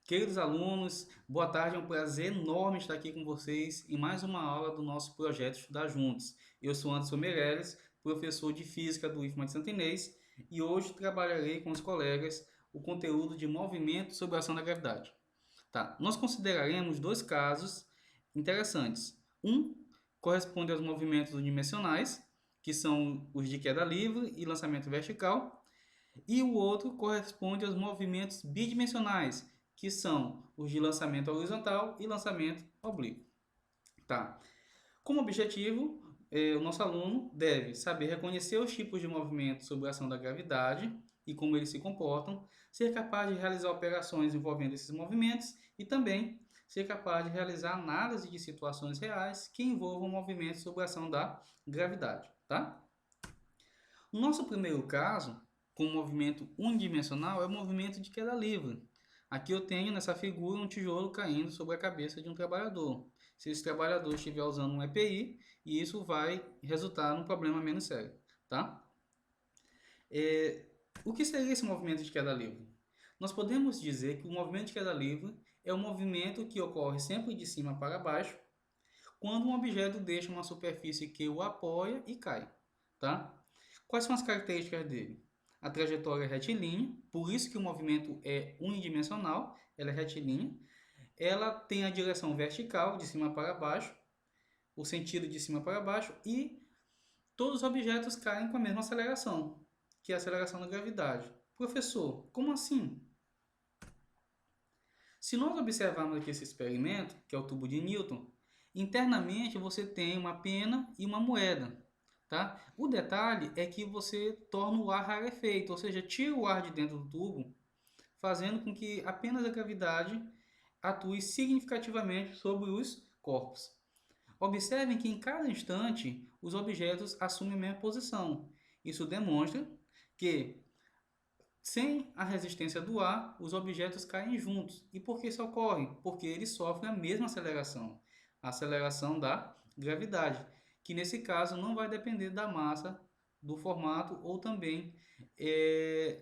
Queridos alunos, boa tarde, é um prazer enorme estar aqui com vocês em mais uma aula do nosso projeto Estudar Juntos. Eu sou Anderson Meirelles, professor de Física do IFMA de Santo Inês, e hoje trabalharei com os colegas o conteúdo de movimento sob a ação da gravidade. Tá? Nós consideraremos dois casos interessantes. Um corresponde aos movimentos unidimensionais, que são os de queda livre e lançamento vertical, e o outro corresponde aos movimentos bidimensionais, que são os de lançamento horizontal e lançamento oblíquo. Tá? Como objetivo, o nosso aluno deve saber reconhecer os tipos de movimentos sob a ação da gravidade e como eles se comportam, ser capaz de realizar operações envolvendo esses movimentos e também ser capaz de realizar análise de situações reais que envolvam movimentos sob a ação da gravidade. Tá? O nosso primeiro caso, com movimento unidimensional, é o movimento de queda livre. Aqui eu tenho nessa figura um tijolo caindo sobre a cabeça de um trabalhador. Se esse trabalhador estiver usando um EPI, isso vai resultar num problema menos sério. Tá? O que seria esse movimento de queda livre? Nós podemos dizer que o movimento de queda livre é um movimento que ocorre sempre de cima para baixo, quando um objeto deixa uma superfície que o apoia e cai. Tá? Quais são as características dele? A trajetória é retilínea, por isso que o movimento é unidimensional, ela é retilínea. Ela tem a direção vertical, de cima para baixo, o sentido de cima para baixo, e todos os objetos caem com a mesma aceleração, que é a aceleração da gravidade. Professor, como assim? Se nós observarmos aqui esse experimento, que é o tubo de Newton, internamente você tem uma pena e uma moeda. Tá? O detalhe é que você torna o ar rarefeito, ou seja, tira o ar de dentro do tubo, fazendo com que apenas a gravidade atue significativamente sobre os corpos. Observem que em cada instante os objetos assumem a mesma posição. Isso demonstra que, sem a resistência do ar, os objetos caem juntos. E por que isso ocorre? Porque eles sofrem a mesma aceleração, a aceleração da gravidade, que nesse caso não vai depender da massa, do formato ou também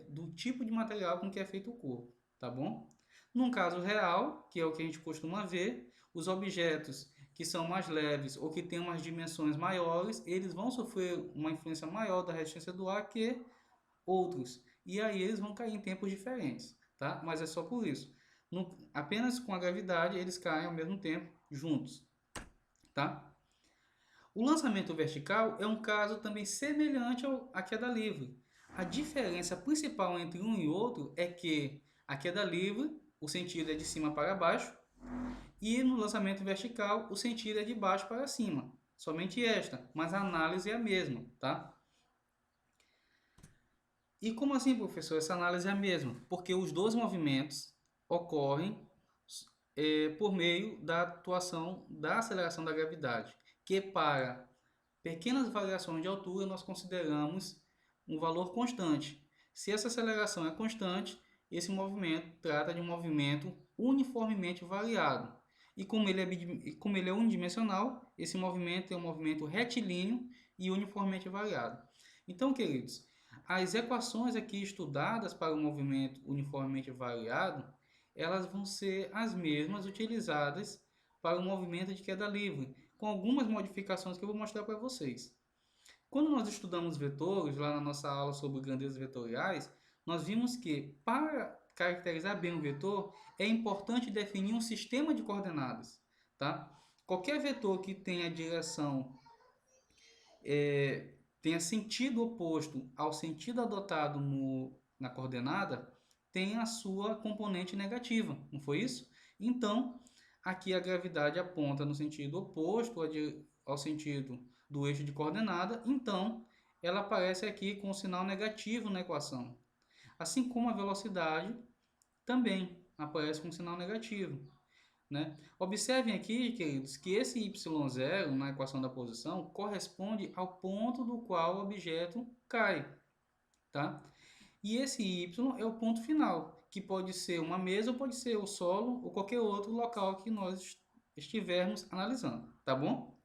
do tipo de material com que é feito o corpo, tá bom? Num caso real, que é o que a gente costuma ver, os objetos que são mais leves ou que têm umas dimensões maiores, eles vão sofrer uma influência maior da resistência do ar que outros. E aí eles vão cair em tempos diferentes, tá? Mas é só por isso. Apenas com a gravidade eles caem ao mesmo tempo juntos, tá? O lançamento vertical é um caso também semelhante à queda livre. A diferença principal entre um e outro é que a queda livre, o sentido é de cima para baixo, e no lançamento vertical, o sentido é de baixo para cima. Somente esta, mas a análise é a mesma, tá? E como assim, professor? Essa análise é a mesma? Porque os dois movimentos ocorrem por meio da atuação da aceleração da gravidade, que para pequenas variações de altura nós consideramos um valor constante. Se essa aceleração é constante, esse movimento trata de um movimento uniformemente variado. E como ele é unidimensional, esse movimento é um movimento retilíneo e uniformemente variado. Então, queridos, as equações aqui estudadas para o movimento uniformemente variado, elas vão ser as mesmas utilizadas para o movimento de queda livre, com algumas modificações que eu vou mostrar para vocês. Quando nós estudamos vetores, lá na nossa aula sobre grandezas vetoriais, nós vimos que para caracterizar bem um vetor, é importante definir um sistema de coordenadas. Tá? Qualquer vetor que tenha direção tenha sentido oposto ao sentido adotado na coordenada, tem a sua componente negativa, não foi isso? Então, aqui a gravidade aponta no sentido oposto ao sentido do eixo de coordenada, então ela aparece aqui com o sinal negativo na equação. Assim como a velocidade também aparece com um sinal negativo. Né? Observem aqui, queridos, que esse y0 na equação da posição corresponde ao ponto do qual o objeto cai. Tá? E esse y é o ponto final, que pode ser uma mesa, ou pode ser o solo, ou qualquer outro local que nós estivermos analisando. Tá bom?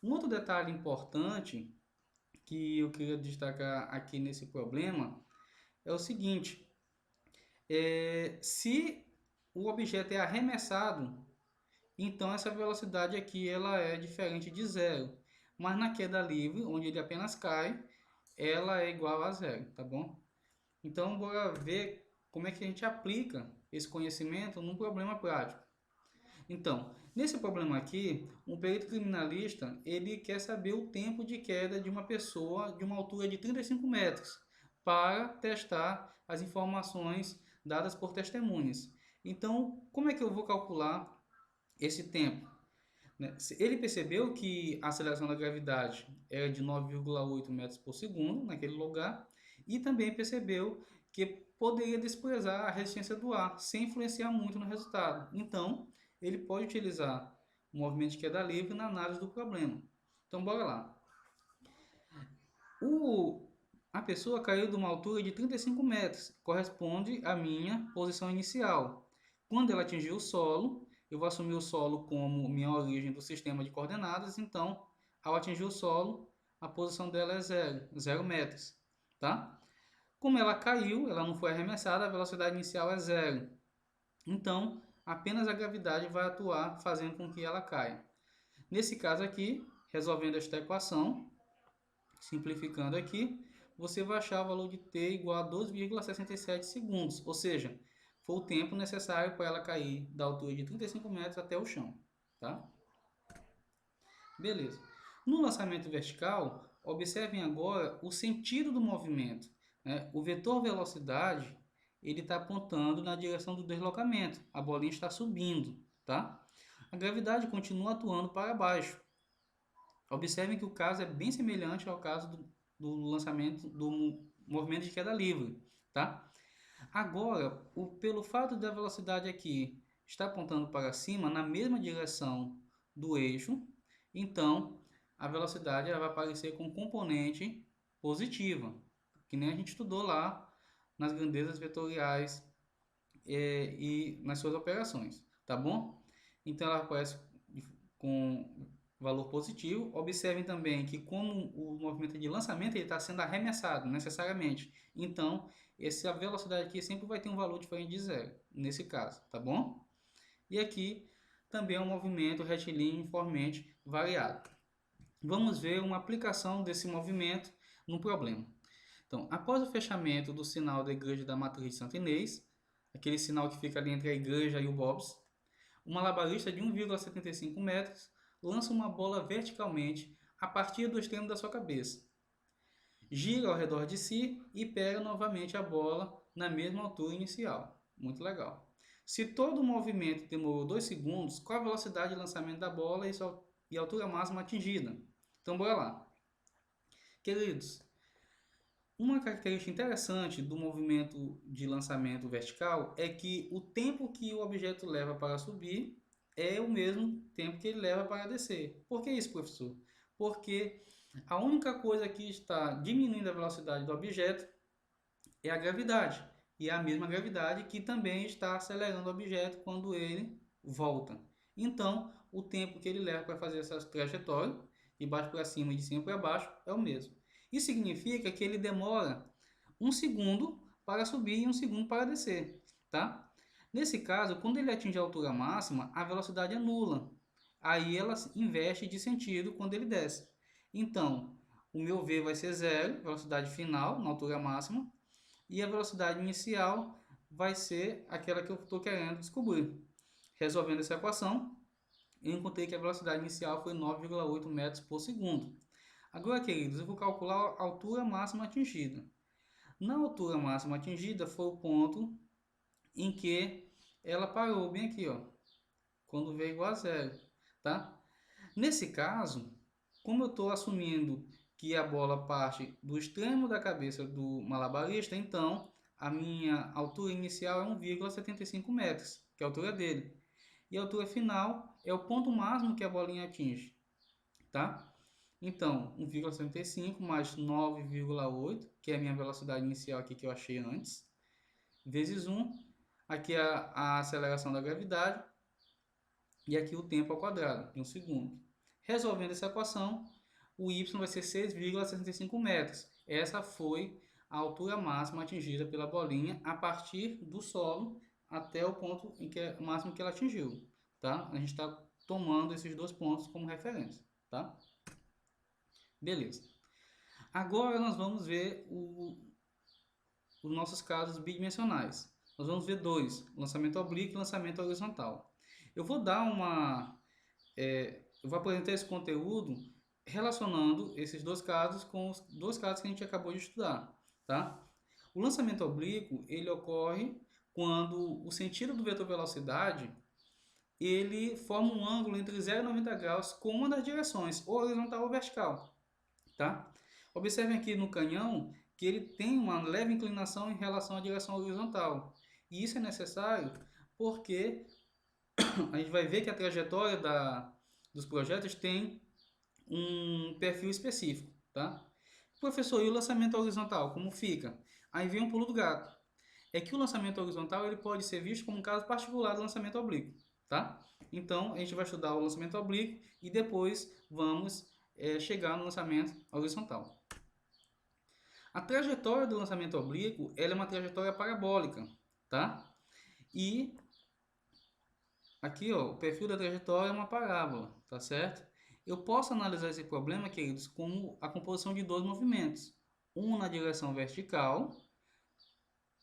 Um outro detalhe importante que eu queria destacar aqui nesse problema é o seguinte: se o objeto é arremessado, então essa velocidade aqui ela é diferente de zero. Mas na queda livre, onde ele apenas cai, ela é igual a zero, tá bom? Então, bora ver como é que a gente aplica esse conhecimento num problema prático. Então, nesse problema aqui, um perito criminalista, ele quer saber o tempo de queda de uma pessoa de uma altura de 35 metros para testar as informações dadas por testemunhas. Então, como é que eu vou calcular esse tempo? Ele percebeu que a aceleração da gravidade era de 9,8 metros por segundo naquele lugar e também percebeu que poderia desprezar a resistência do ar sem influenciar muito no resultado. Então, ele pode utilizar o movimento de queda livre na análise do problema. Então, bora lá. A pessoa caiu de uma altura de 35 metros, corresponde à minha posição inicial. Quando ela atingiu o solo, eu vou assumir o solo como minha origem do sistema de coordenadas, então, ao atingir o solo, a posição dela é 0 metros, tá? Como ela caiu, ela não foi arremessada, a velocidade inicial é 0. Então, apenas a gravidade vai atuar fazendo com que ela caia. Nesse caso aqui, resolvendo esta equação, simplificando aqui, você vai achar o valor de t igual a 2,67 segundos, ou seja, foi o tempo necessário para ela cair da altura de 35 metros até o chão, tá? Beleza. No lançamento vertical, observem agora o sentido do movimento, né? O vetor velocidade, ele está apontando na direção do deslocamento, a bolinha está subindo, tá? A gravidade continua atuando para baixo. Observem que o caso é bem semelhante ao caso do lançamento do movimento de queda livre, tá? Agora, pelo fato da velocidade aqui estar apontando para cima, na mesma direção do eixo, então a velocidade ela vai aparecer com componente positiva, que nem a gente estudou lá nas grandezas vetoriais e nas suas operações, tá bom? Então ela aparece com valor positivo. Observem também que como o movimento de lançamento ele está sendo arremessado necessariamente, então essa velocidade aqui sempre vai ter um valor diferente de zero, nesse caso, tá bom? E aqui também é um movimento retilíneo uniformemente variado. Vamos ver uma aplicação desse movimento no problema. Então, após o fechamento do sinal da igreja da matriz de Santo Inês, aquele sinal que fica ali entre a igreja e o Bob's, um malabarista de 1,75 metros lança uma bola verticalmente a partir do extremo da sua cabeça. Gira ao redor de si e pega novamente a bola na mesma altura inicial. Muito legal. Se todo o movimento demorou 2 segundos, qual a velocidade de lançamento da bola e a altura máxima atingida? Então, bora lá. Queridos, uma característica interessante do movimento de lançamento vertical é que o tempo que o objeto leva para subir é o mesmo tempo que ele leva para descer. Por que isso, professor? Porque a única coisa que está diminuindo a velocidade do objeto é a gravidade. E é a mesma gravidade que também está acelerando o objeto quando ele volta. Então, o tempo que ele leva para fazer essa trajetória, de baixo para cima e de cima para baixo, é o mesmo. Isso significa que ele demora 1 segundo para subir e 1 segundo para descer, tá? Nesse caso, quando ele atinge a altura máxima, a velocidade é nula. Aí ela inverte de sentido quando ele desce. Então, o meu v vai ser zero, velocidade final, na altura máxima, e a velocidade inicial vai ser aquela que eu estou querendo descobrir. Resolvendo essa equação, eu encontrei que a velocidade inicial foi 9,8 metros por segundo. Agora, queridos, eu vou calcular a altura máxima atingida. Na altura máxima atingida foi o ponto em que ela parou, bem aqui, ó, quando veio igual a zero, tá? Nesse caso, como eu estou assumindo que a bola parte do extremo da cabeça do malabarista, então a minha altura inicial é 1,75 metros, que é a altura dele. E a altura final é o ponto máximo que a bolinha atinge, tá? Então, 1,75 mais 9,8, que é a minha velocidade inicial aqui que eu achei antes, vezes 1, aqui é a aceleração da gravidade, e aqui o tempo ao quadrado, em 1 segundo. Resolvendo essa equação, o y vai ser 6,65 metros. Essa foi a altura máxima atingida pela bolinha a partir do solo até o ponto em que é o máximo que ela atingiu, tá? A gente está tomando esses dois pontos como referência, tá? Beleza. Agora nós vamos ver os nossos casos bidimensionais. Nós vamos ver dois, lançamento oblíquo e lançamento horizontal. Eu vou dar eu vou apresentar esse conteúdo relacionando esses dois casos com os dois casos que a gente acabou de estudar, tá? O lançamento oblíquo, ele ocorre quando o sentido do vetor velocidade, ele forma um ângulo entre 0 e 90 graus com uma das direções, ou horizontal ou vertical, tá? Observem aqui no canhão que ele tem uma leve inclinação em relação à direção horizontal. E isso é necessário porque a gente vai ver que a trajetória dos projetos tem um perfil específico, tá? Professor, e o lançamento horizontal, como fica? Aí vem um pulo do gato. É que o lançamento horizontal ele pode ser visto como um caso particular do lançamento oblíquo, tá? Então, a gente vai estudar o lançamento oblíquo e depois vamos chegar no lançamento horizontal. A trajetória do lançamento oblíquo ela é uma trajetória parabólica, tá? E aqui, ó, o perfil da trajetória é uma parábola, tá certo? Eu posso analisar esse problema, queridos, como a composição de dois movimentos. Um na direção vertical,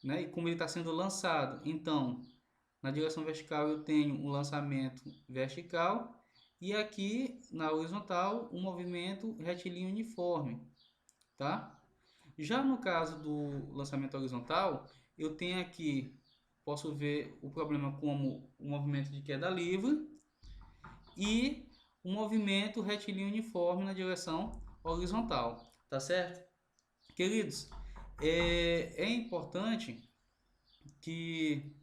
né? E como ele está sendo lançado, então, na direção vertical eu tenho um lançamento vertical e aqui na horizontal um movimento retilíneo uniforme, tá? Já no caso do lançamento horizontal, eu tenho aqui, posso ver o problema como um movimento de queda livre e um movimento retilíneo uniforme na direção horizontal, tá certo? Queridos, é importante que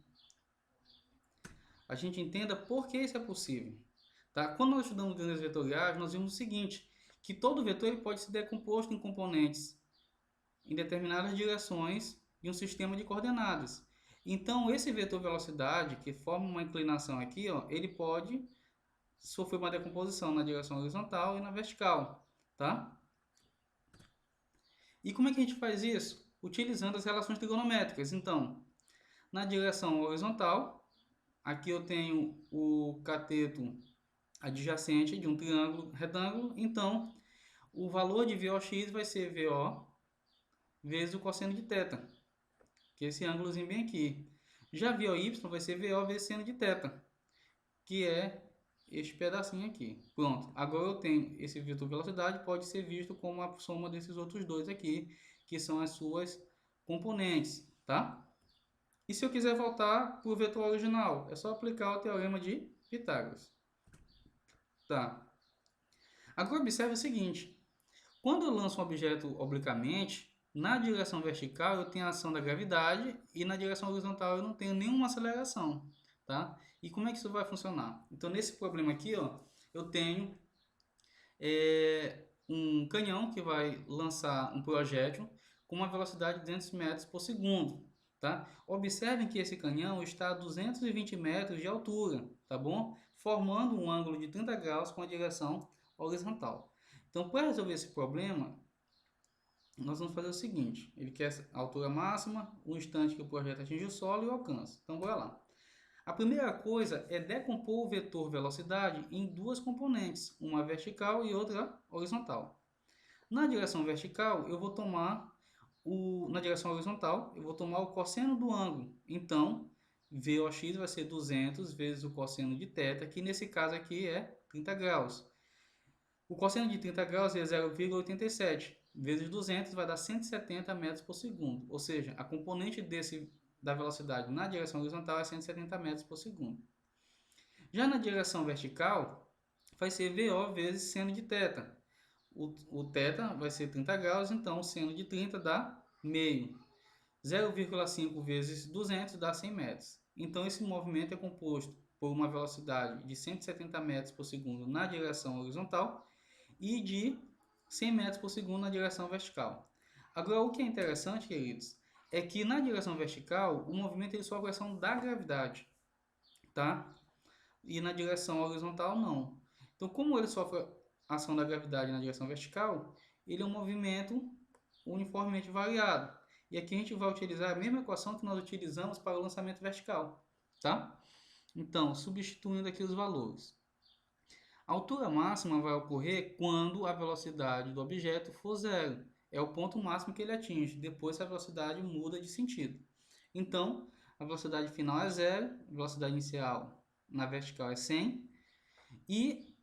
a gente entenda por que isso é possível, tá? Quando nós estudamos grandes vetoriais, nós vimos o seguinte, que todo vetor ele pode ser decomposto em componentes em determinadas direções em um sistema de coordenadas. Então, esse vetor velocidade, que forma uma inclinação aqui, ó, ele pode sofrer uma decomposição na direção horizontal e na vertical, tá? E como é que a gente faz isso? Utilizando as relações trigonométricas. Então, na direção horizontal, aqui eu tenho o cateto adjacente de um triângulo retângulo, então o valor de VOX vai ser VO vezes o cosseno de θ, que é esse ângulozinho bem aqui. Já VOY vai ser VO vezes seno de θ, que é este pedacinho aqui. Pronto, agora eu tenho esse vetor velocidade, pode ser visto como a soma desses outros dois aqui, que são as suas componentes, tá? E se eu quiser voltar para o vetor original, é só aplicar o teorema de Pitágoras. Tá. Agora observe o seguinte, quando eu lanço um objeto obliquamente, na direção vertical eu tenho a ação da gravidade e na direção horizontal eu não tenho nenhuma aceleração, tá? E como é que isso vai funcionar? Então nesse problema aqui, ó, eu tenho um canhão que vai lançar um projétil com uma velocidade de 200 metros por segundo, tá? Observem que esse canhão está a 220 metros de altura, tá bom? Formando um ângulo de 30 graus com a direção horizontal. Então, para resolver esse problema, nós vamos fazer o seguinte, ele quer a altura máxima, o instante que o projeto atinge o solo e o alcance. Então, bora lá. A primeira coisa é decompor o vetor velocidade em duas componentes, uma vertical e outra horizontal. Na direção vertical, eu vou tomar na direção horizontal, eu vou tomar o cosseno do ângulo. Então, VOX vai ser 200 vezes o cosseno de θ, que nesse caso aqui é 30 graus. O cosseno de 30 graus é 0,87 vezes 200 vai dar 170 metros por segundo. Ou seja, a componente da velocidade na direção horizontal é 170 metros por segundo. Já na direção vertical, vai ser VO vezes seno de θ. O θ vai ser 30 graus, então o seno de 30 dá meio. 0,5 vezes 200 dá 100 metros. Então esse movimento é composto por uma velocidade de 170 metros por segundo na direção horizontal e de 100 metros por segundo na direção vertical. Agora, o que é interessante, queridos, é que na direção vertical, o movimento ele sofre a ação da gravidade, tá? E na direção horizontal, não. Então, como ele sofre a ação da gravidade na direção vertical, ele é um movimento uniformemente variado. E aqui a gente vai utilizar a mesma equação que nós utilizamos para o lançamento vertical, tá? Então, substituindo aqui os valores. A altura máxima vai ocorrer quando a velocidade do objeto for zero. É o ponto máximo que ele atinge. Depois a velocidade muda de sentido. Então, a velocidade final é zero, a velocidade inicial na vertical é 100 e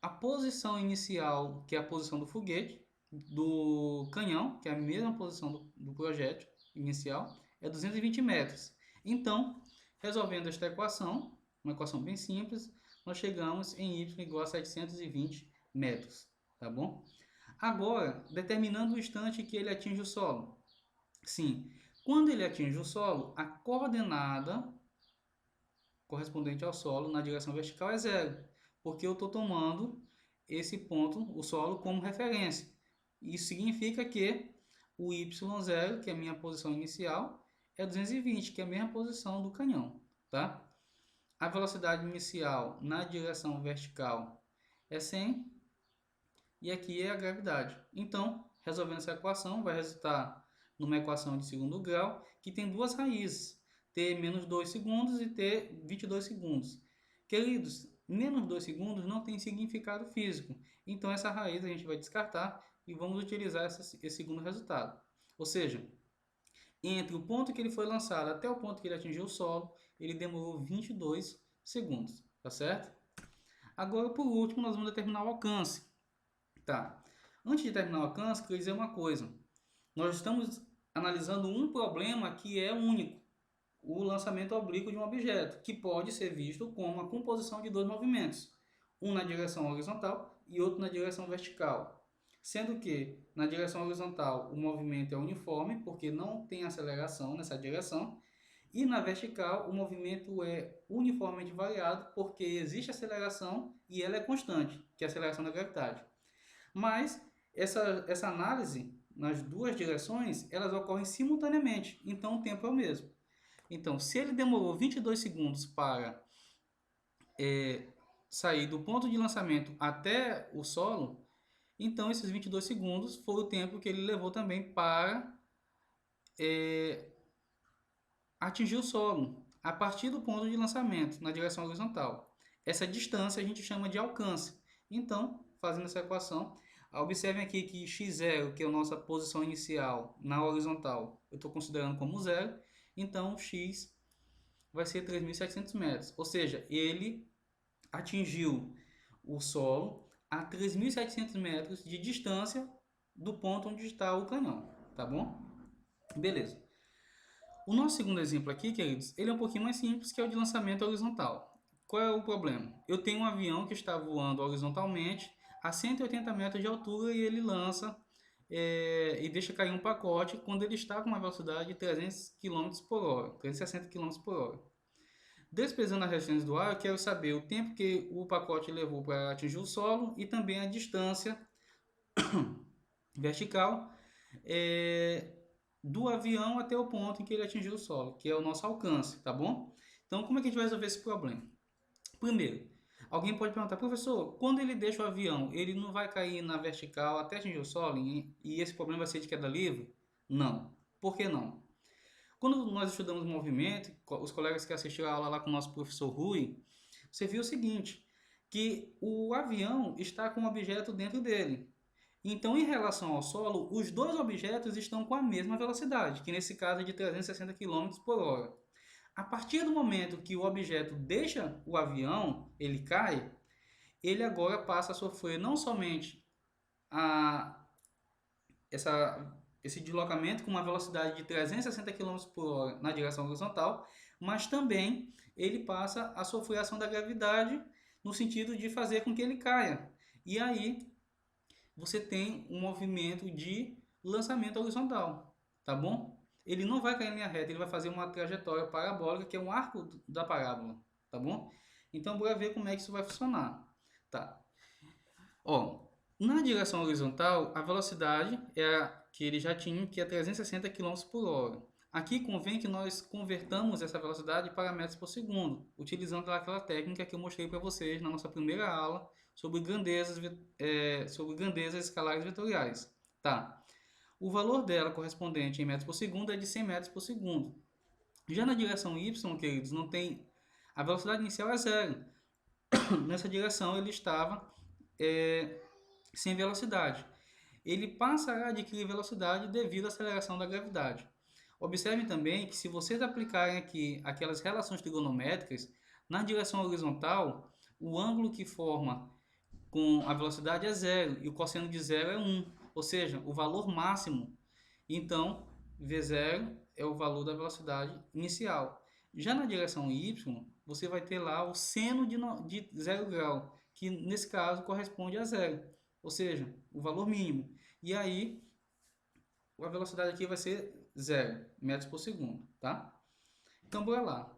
a posição inicial, que é a posição do foguete, do canhão, que é a mesma posição do projétil inicial, é 220 metros. Então, resolvendo esta equação, uma equação bem simples, nós chegamos em y igual a 720 metros, tá bom? Agora, determinando o instante que ele atinge o solo. Sim, quando ele atinge o solo, a coordenada correspondente ao solo na direção vertical é zero, porque eu estou tomando esse ponto, o solo, como referência. Isso significa que o y0, que é a minha posição inicial, é 220, que é a mesma posição do canhão, tá? A velocidade inicial na direção vertical é 100 e aqui é a gravidade. Então, resolvendo essa equação, vai resultar numa equação de segundo grau que tem duas raízes, t menos 2 segundos e t 22 segundos. Queridos, menos 2 segundos não tem significado físico, então essa raiz a gente vai descartar e vamos utilizar esse segundo resultado. Ou seja, entre o ponto que ele foi lançado até o ponto que ele atingiu o solo, ele demorou 22 segundos, tá certo? Agora, por último, nós vamos determinar o alcance. Tá. Antes de terminar o alcance, queria dizer uma coisa. Nós estamos analisando um problema que é único, o lançamento oblíquo de um objeto, que pode ser visto como a composição de dois movimentos, um na direção horizontal e outro na direção vertical. Sendo que, na direção horizontal, o movimento é uniforme, porque não tem aceleração nessa direção, e na vertical, o movimento é uniformemente variado, porque existe aceleração e ela é constante, que é a aceleração da gravidade. Mas essa análise nas duas direções, elas ocorrem simultaneamente, então o tempo é o mesmo. Então, se ele demorou 22 segundos para sair do ponto de lançamento até o solo, então esses 22 segundos foi o tempo que ele levou também para atingir o solo, a partir do ponto de lançamento, na direção horizontal. Essa distância a gente chama de alcance. Então, fazendo essa equação, observem aqui que x0, que é a nossa posição inicial na horizontal, eu estou considerando como zero, então x vai ser 3.700 metros. Ou seja, ele atingiu o solo a 3.700 metros de distância do ponto onde está o canhão, tá bom? Beleza. O nosso segundo exemplo aqui, queridos, ele é um pouquinho mais simples, que é o de lançamento horizontal. Qual é o problema? Eu tenho um avião que está voando horizontalmente a 180 metros de altura e ele lança e deixa cair um pacote quando ele está com uma velocidade de 300 km por hora, 360 km por hora. Desprezando as restrições do ar, eu quero saber o tempo que o pacote levou para atingir o solo e também a distância vertical do avião até o ponto em que ele atingiu o solo, que é o nosso alcance, tá bom? Então, como é que a gente vai resolver esse problema? Primeiro, alguém pode perguntar, professor, quando ele deixa o avião, ele não vai cair na vertical até atingir o solo e esse problema vai ser de queda livre? Não. Por que não? Quando nós estudamos movimento, os colegas que assistiram a aula lá com o nosso professor Rui, você viu o seguinte, que o avião está com um objeto dentro dele. Então, em relação ao solo, os dois objetos estão com a mesma velocidade, que nesse caso é de 360 km por hora. A partir do momento que o objeto deixa o avião, ele cai, ele agora passa a sofrer não somente esse deslocamento com uma velocidade de 360 km por hora na direção horizontal, mas também ele passa a sofrer a ação da gravidade no sentido de fazer com que ele caia. E aí você tem um movimento de lançamento horizontal, tá bom? Ele não vai cair em linha reta, ele vai fazer uma trajetória parabólica, que é um arco da parábola, tá bom? Então, bora ver como é que isso vai funcionar, tá? Ó, na direção horizontal, a velocidade é a que ele já tinha, que é 360 km por hora. Aqui convém que nós convertamos essa velocidade para metros por segundo, utilizando aquela técnica que eu mostrei para vocês na nossa primeira aula sobre grandezas escalares vetoriais. Tá? O valor dela correspondente em metros por segundo é de 100 metros por segundo. Já na direção y, queridos, não tem a velocidade inicial é zero. Nessa direção ele estava sem velocidade. Ele passará a adquirir velocidade devido à aceleração da gravidade. Observem também que se vocês aplicarem aqui aquelas relações trigonométricas, na direção horizontal, o ângulo que forma com a velocidade é zero e o cosseno de zero é 1, ou seja, o valor máximo. Então, V0 é o valor da velocidade inicial. Já na direção y, você vai ter lá o seno de 0 grau, que nesse caso corresponde a zero, ou seja, o valor mínimo. E aí, a velocidade aqui vai ser 0 metros por segundo, tá? Então, bora lá.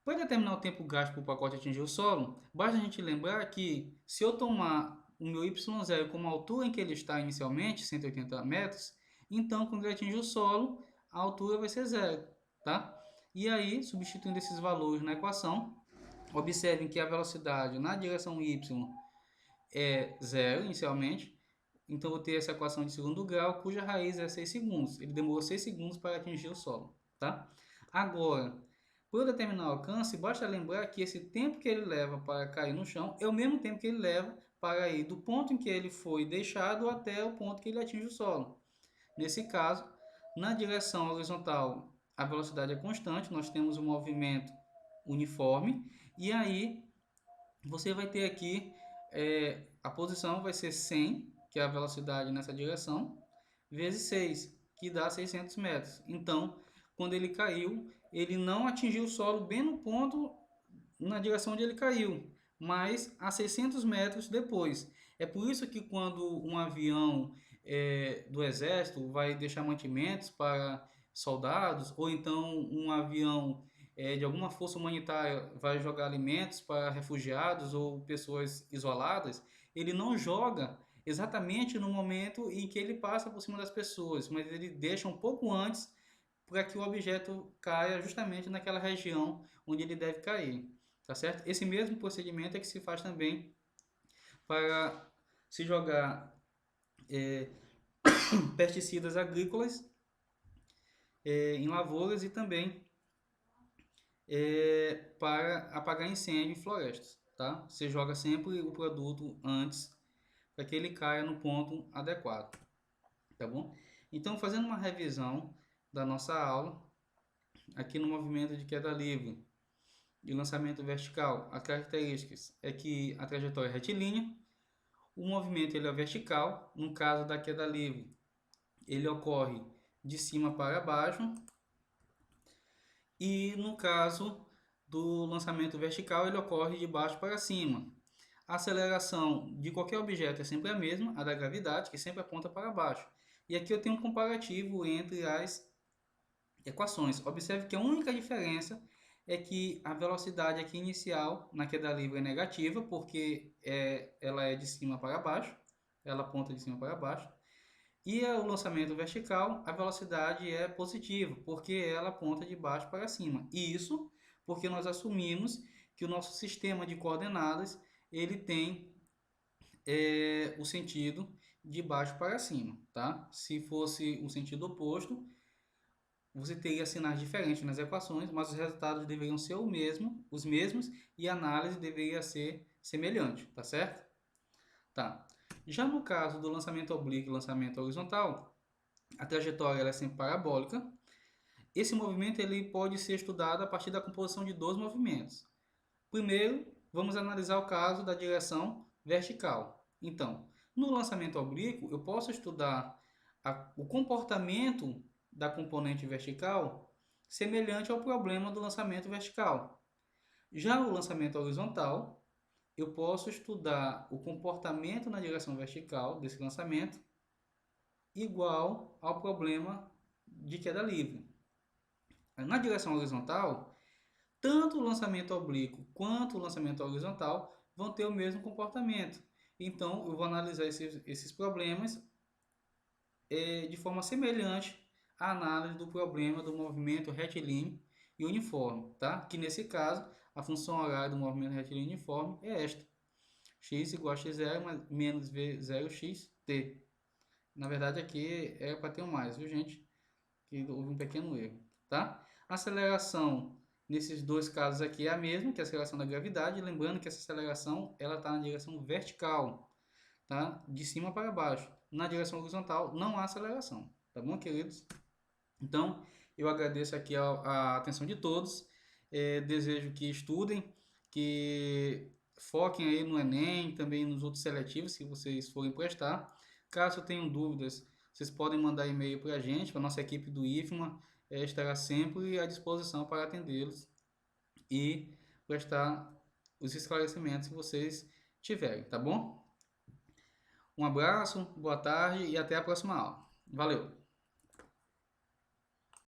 Para determinar o tempo gasto para o pacote atingir o solo, basta a gente lembrar que se eu tomar o meu y0 como a altura em que ele está inicialmente, 180 metros, então quando ele atingir o solo, a altura vai ser zero, tá? E aí, substituindo esses valores na equação, observem que a velocidade na direção y é zero inicialmente, então vou ter essa equação de segundo grau, cuja raiz é 6 segundos. Ele demorou 6 segundos para atingir o solo, tá? Agora, para determinar o alcance, basta lembrar que esse tempo que ele leva para cair no chão é o mesmo tempo que ele leva para ir do ponto em que ele foi deixado até o ponto que ele atinge o solo. Nesse caso, na direção horizontal, a velocidade é constante, nós temos um movimento uniforme, e aí você vai ter aqui, a posição vai ser 100, que é a velocidade nessa direção, vezes 6, que dá 600 metros. Então, quando ele caiu, ele não atingiu o solo bem no ponto, na direção onde ele caiu, mas a 600 metros depois. É por isso que quando um avião do exército vai deixar mantimentos para soldados, ou então um avião de alguma força humanitária vai jogar alimentos para refugiados ou pessoas isoladas, ele não joga exatamente no momento em que ele passa por cima das pessoas, mas ele deixa um pouco antes para que o objeto caia justamente naquela região onde ele deve cair, tá certo? Esse mesmo procedimento é que se faz também para se jogar pesticidas agrícolas em lavouras e também para apagar incêndio em florestas, tá? Você joga sempre o produto antes para que ele caia no ponto adequado, tá bom? Então, fazendo uma revisão da nossa aula, aqui no movimento de queda livre e lançamento vertical, as características é que a trajetória é retilínea, o movimento ele é vertical, no caso da queda livre, ele ocorre de cima para baixo, e no caso do lançamento vertical, ele ocorre de baixo para cima. A aceleração de qualquer objeto é sempre a mesma, a da gravidade, que sempre aponta para baixo. E aqui eu tenho um comparativo entre as equações. Observe que a única diferença é que a velocidade aqui inicial na queda livre é negativa, porque ela é de cima para baixo, ela aponta de cima para baixo. E o lançamento vertical, a velocidade é positiva, porque ela aponta de baixo para cima. E isso porque nós assumimos que o nosso sistema de coordenadas ele tem o sentido de baixo para cima, tá? Se fosse o sentido oposto, você teria sinais diferentes nas equações, mas os resultados deveriam ser os mesmos, e a análise deveria ser semelhante, tá certo? Tá. Já no caso do lançamento oblíquo e lançamento horizontal, a trajetória ela é sempre parabólica. Esse movimento ele pode ser estudado a partir da composição de dois movimentos. Primeiro, vamos analisar o caso da direção vertical. Então, no lançamento oblíquo, eu posso estudar o comportamento da componente vertical semelhante ao problema do lançamento vertical. Já o lançamento horizontal, eu posso estudar o comportamento na direção vertical desse lançamento igual ao problema de queda livre. Na direção horizontal, tanto o lançamento oblíquo quanto o lançamento horizontal vão ter o mesmo comportamento. Então, eu vou analisar esses problemas de forma semelhante à análise do problema do movimento retilíneo e uniforme, tá? Que nesse caso, a função horária do movimento retilíneo uniforme é esta: x igual a x0 menos v0xt. Na verdade, aqui é para ter um mais, viu, gente? Que houve um pequeno erro, tá? A aceleração Nesses dois casos aqui é a mesma, que é a aceleração da gravidade, lembrando que essa aceleração ela está na direção vertical, tá? De cima para baixo. Na direção horizontal não há aceleração, tá bom, queridos? Então, eu agradeço aqui a atenção de todos. Desejo que estudem, que foquem aí no Enem, também nos outros seletivos que vocês forem prestar. Caso tenham dúvidas, vocês podem mandar e-mail para a gente, para a nossa equipe do IFMA, estará sempre à disposição para atendê-los e prestar os esclarecimentos que vocês tiverem, tá bom? Um abraço, boa tarde e até a próxima aula. Valeu!